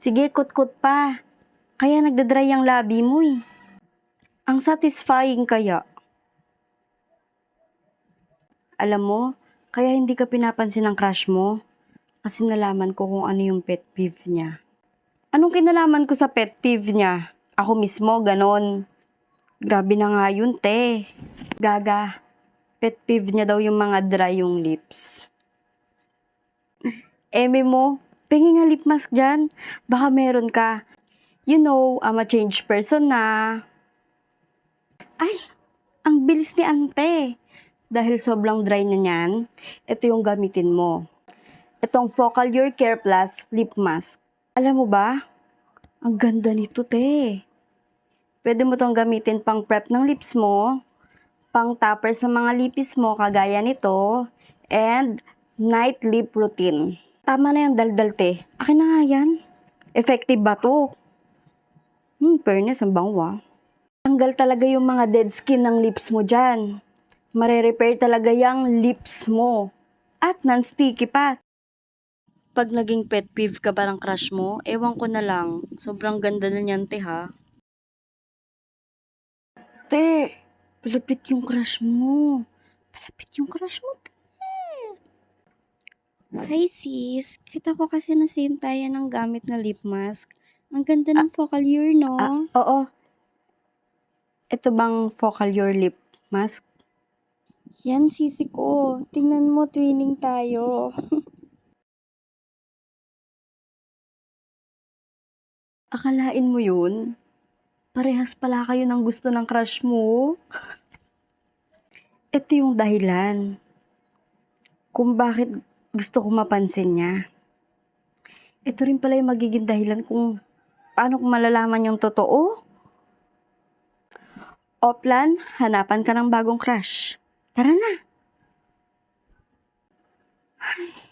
Sige, kutkot pa. Kaya nagdadry ang labi mo eh. Ang satisfying kaya. Alam mo, kaya hindi ka pinapansin ng crush mo. Kasi nalaman ko kung ano yung pet peeve niya. Anong kinalaman ko sa pet peeve niya? Ako mismo, ganon. Grabe na nga yun, te. Gaga, pet peeve niya daw yung mga dry yung lips. Eme mo, pengi nga lip mask dyan. Baka meron ka. You know, I'm a changed person na. Ay, ang bilis ni ante. Dahil sobrang dry na niyan, ito yung gamitin mo. Itong Focal Your Care Plus Lip Mask. Alam mo ba? Ang ganda nito, te. Pwede mo tong gamitin pang prep ng lips mo, pang topper sa mga lipis mo kagaya nito, and night lip routine. Tama na yung daldal, te. Akin na nga yan. Effective ba to? Fairness, ang bango ah. Tanggal talaga yung mga dead skin ng lips mo dyan. Mare-repair talaga yung lips mo. At non-sticky pa. Pag naging pet peeve ka ba ng crush mo, ewan ko na lang. Sobrang ganda na niyan, te ha. Te, palapit yung crush mo. Palapit yung crush mo, te. Hi sis, kita ko kasi na same tayo ng gamit na lip mask. Ang ganda ng Focallure, no? Oo. Ito bang Focallure lip mask? Yan, sisi ko. Tingnan mo, twinning tayo. Akalain mo yun? Parehas pala kayo ng gusto ng crush mo. Ito yung dahilan kung bakit gusto ko mapansin niya. Ito rin pala yung magiging dahilan kung paano ko malalaman yung totoo. Oplan, hanapan ka ng bagong crush. Tara na! Ay.